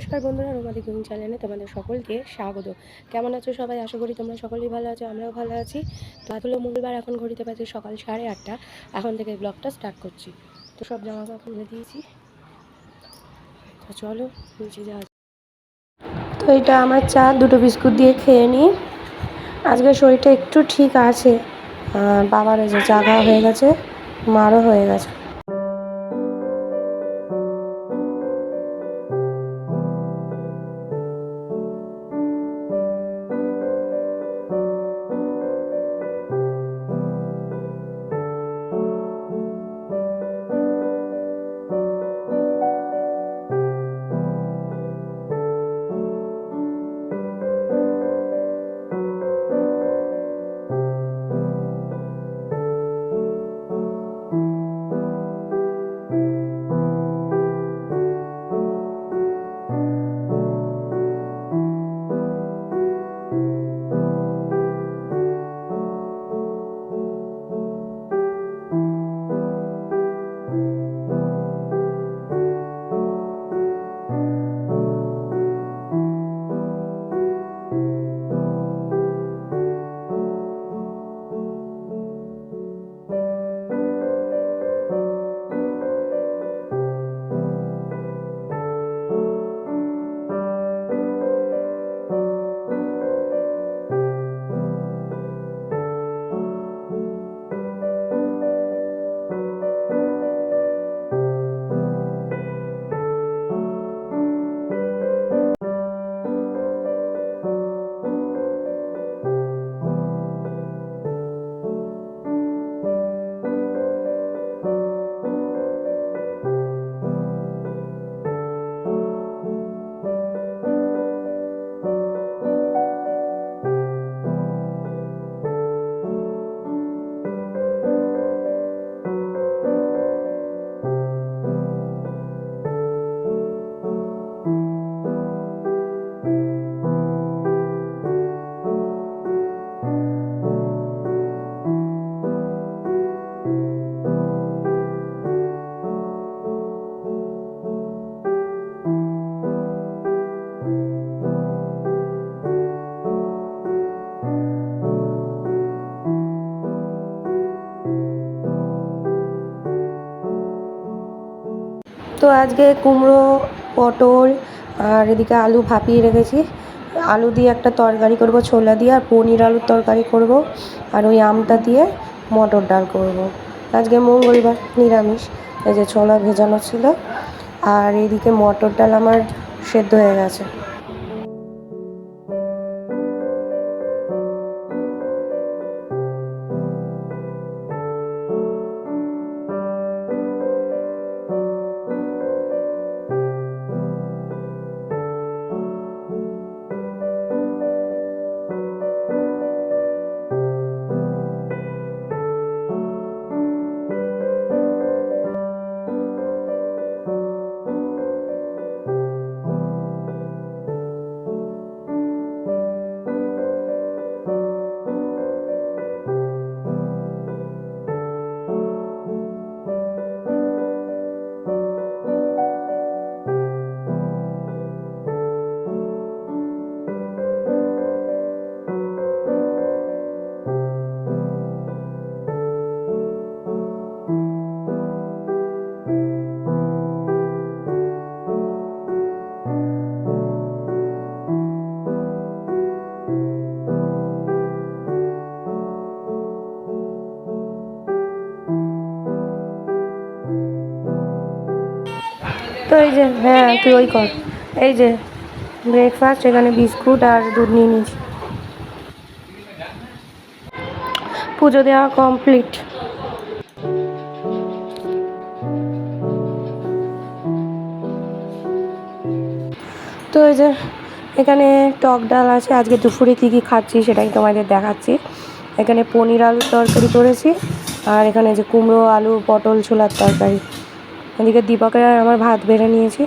নমস্কার বন্ধুরা, রোমাদি কুকিং চ্যানেলে তোমাদের সকলকে স্বাগত। কেমন আছো সবাই? আশা করি তোমরা সকলেই ভালো আছো, আমরাও ভালো আছি। তো আজ হলো মঙ্গলবার, এখন ঘড়িতে বাজে সকাল 8:30। এখন থেকে ব্লগটা স্টার্ট করছি। তো সব জামা কাপড় খুলে দিয়েছি, তো চলো নিচে যাওয়া যাক। তো এটা আমার চা, দুটো বিস্কুট দিয়ে খেয়ে নিই। আজকে শরীরটা একটু ঠিক আছে। বাবার এই যে চা খাওয়া হয়ে গেছে, মারও হয়ে গেছে। তো আজকে কুমড়ো, পটল আর এদিকে আলু ভাপিয়ে রেখেছি। আলু দিয়ে একটা তরকারি করব, ছোলা দিয়ে, আর পনির আলুর তরকারি করব, আর ওই আমটা দিয়ে মটর ডাল করব। আজকে মঙ্গলবার, নিরামিষ। এই যে ছোলা ভেজানো ছিল, আর এইদিকে মটর ডাল আমার সেদ্ধ হয়ে গেছে। তো এই যে, হ্যাঁ তুই ওই কর। এই যে ব্রেকফাস্ট, এখানে বিস্কুট আর দুধ নিয়ে নিয়েছি। পুজো দেওয়া কমপ্লিট। তো এই যে এখানে টক ডাল আছে। আজকে দুপুরে কী কী খাচ্ছি সেটাই তোমাদের দেখাচ্ছি। এখানে পনির আলুর তরকারি করেছি, আর এখানে যে কুমড়ো, আলু, পটল, ছোলার তরকারি। এদিকে দীপকের আর আমার ভাত বেড়ে নিয়েছি।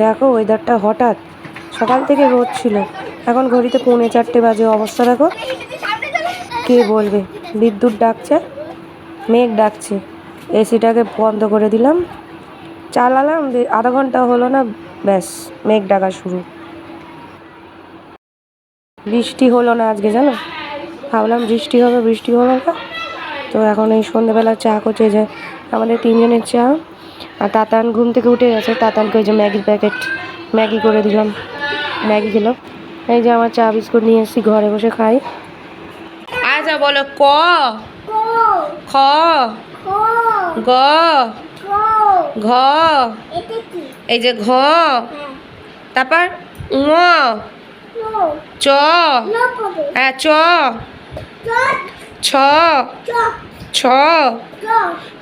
দেখো ওয়েদারটা, হঠাৎ সকাল থেকে রোদ ছিল, এখন ঘড়িতে 3:45 বাজে। অবস্থা দেখো, কে বলবে। বিদ্যুৎ ডাকছে, মেঘ ডাকছে। এসিটাকে বন্ধ করে দিলাম, চালালাম, আধা ঘন্টা হলো না, ব্যাস মেঘ ডাকা শুরু। বৃষ্টি হলো না আজকে, জানো, ভাবলাম বৃষ্টি হবে, বৃষ্টি হলো না। তো এখন এই সন্ধ্যেবেলা চা করছে, যে আমাদের 3 জনের চা। আর তাতান ঘুম থেকে উঠে গেছে, তাতানকে ওই যে ম্যাগির প্যাকেট ম্যাগি করে দিলাম, ম্যাগি খেলো। এই যে আমার চা বিস্কুট নিয়ে এসেছি, ঘরে বসে খাই। আচ্ছা বলো, ক খ গ ঘ, এই যে ঘ, তারপর ঙ, চ, হ্যাঁ চ, ছ, ছ,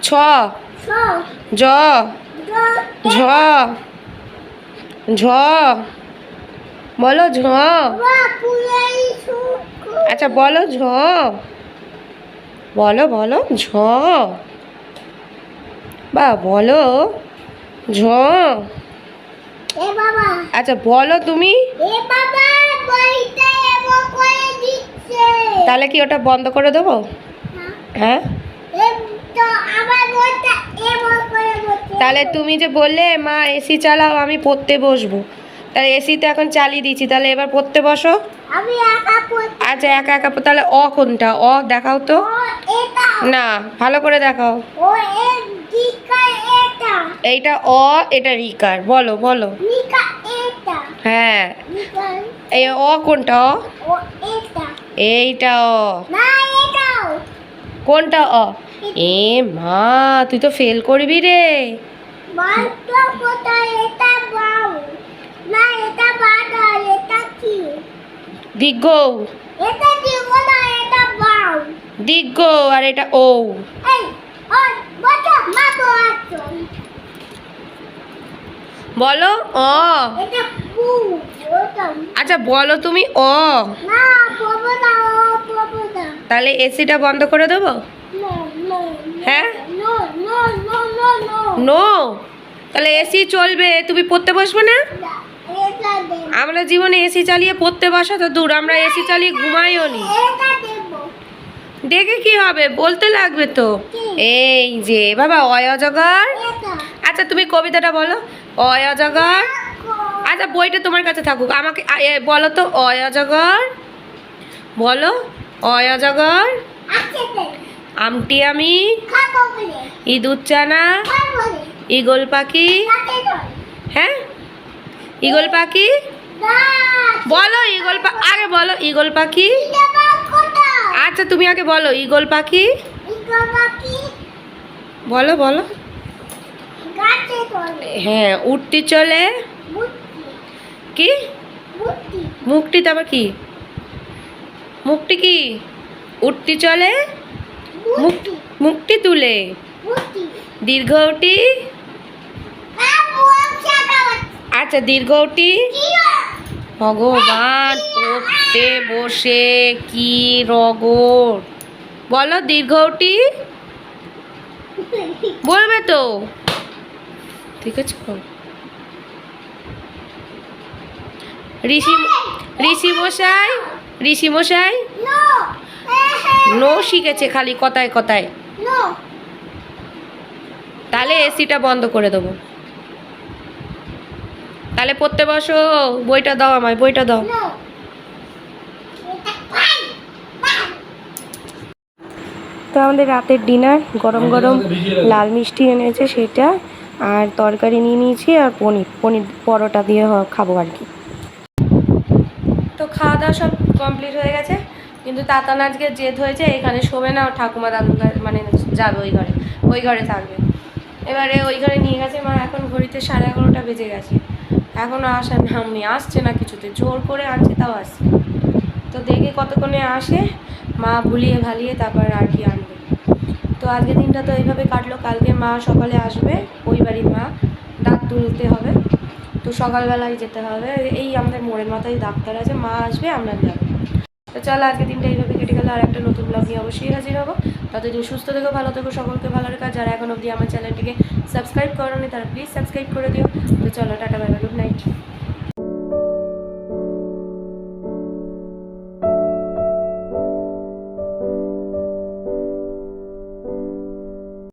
ছ, জ, ঝ, ঝ, বলো ঝ। আচ্ছা বলো ঝ, বলো বলো ঝ, বা বলো ঝ। আচ্ছা বলো তুমি। তাহলে কি ওটা বন্ধ করে দেবো? হ্যাঁ, তাহলে তুমি যে বললে মা এসি চালাও, আমি পড়তে বসবো, তাহলে এসি তো এখন চালিয়ে দিচ্ছি, তাহলে এবার পড়তে বসো। আচ্ছা একা একা, তাহলে অ কোনটা? অ দেখাও তো। না, ভালো করে দেখাও। এইটা অ, এটা রিকার। বলো বলো। হ্যাঁ, এই অ কোনটা? অ, এইটা অ। কোনটা অ? এ মা, তুই তো ফেল করবি রে। দীর্ঘ, দীর্ঘ, আর এটা ও। বলো অ। আচ্ছা বলো তুমি অ। তাহলে এসিটা বন্ধ করে দেবো? হ্যাঁ, নো, তাহলে এসি চলবে, তুমি পড়তে বসবে না? আমরা জীবনে এসি চালিয়ে পড়তে বসা তো দূর, আমরা এসি চালিয়ে ঘুমাইও নি। দেখে কি হবে, বলতে লাগবে তো। এই যে বাবা, অয় অজগর। আচ্ছা তুমি কবিতাটা বলো, অয় অজগর। আচ্ছা বইটা তোমার কাছে থাকুক, আমাকে বলো তো অয় অজগর। বলো অয় অজগর। আমটি আমি, ইঁদুর চানা, ঈগল পাখি। হ্যাঁ, ঈগল পাখি। বলো ঈগল আগে বলো ঈগল পাখি। আচ্ছা তুমি আগে বলো ঈগল পাখি। বলো বলো। হ্যাঁ, উঠতি চলে কি? মুখটি, তারপর কি? মুখটি কি? উঠতি চলে, মুখটি তুলে, দীর্ঘটি। আচ্ছা দীর্ঘটি। ভগবান, পড়তে বসে কি রগর। বলো দীর্ঘটি। বলবে তো, ঠিক আছে। ঋষি, ঋষি মশাই, ঋষি মশাই। নো শিখেছে খালি কথায় কথায়। তাহলে এসিটা বন্ধ করে দেবো, তাহলে পড়তে বসো। বইটা দাও আমায়, বইটা দাও। তো আমাদের রাতের ডিনার, গরম গরম লাল মিষ্টি এনেছে সেটা, আর তরকারি নিয়ে নিয়েছি, আর পনির পরোটা দিয়ে খাবো আর কি। তো খাওয়া দাওয়া সব কমপ্লিট হয়ে গেছে, কিন্তু তাতান আজকে জেদ হয়েছে, এখানে শোবে না, ঠাকুমা দাদু মানে যাবে ওই ঘরে থাকবে। এবারে ওই ঘরে নিয়ে গেছে মা। এখন ঘড়িতে 11:30 বেজে গেছে, এখনও আসার নাম নেই, আসছে না কিছুতে, জোর করে আনছে তাও আসছে। তো দেখে কতক্ষণে আসে, মা ভুলিয়ে ভালিয়ে তারপর আর কি আনবে। তো আজকে দিনটা তো এইভাবে কাটলো। কালকে মা সকালে আসবে, ওই বাড়ির মা, দাঁত তুলতে হবে, তো সকালবেলায় যেতে হবে। এই আমাদের মোড়ের মাথায় ডাক্তার আছে, মা আসবে, আমরা যাবো। তো চলো আজকে দিনটা এইভাবে কেটে গেলো, আর একটা নতুন ব্লগ নিয়ে অবশ্যই হাজির হবো। ততদিন সুস্থ থেকো, ভালো থেকো, সকলকে ভালো রেখা। যারা এখন অবধি আমার চ্যানেলটিকে সাবস্ক্রাইব করোনি তারা প্লিজ সাবস্ক্রাইব করে দিও। তো চলো tata, bye bye, good night.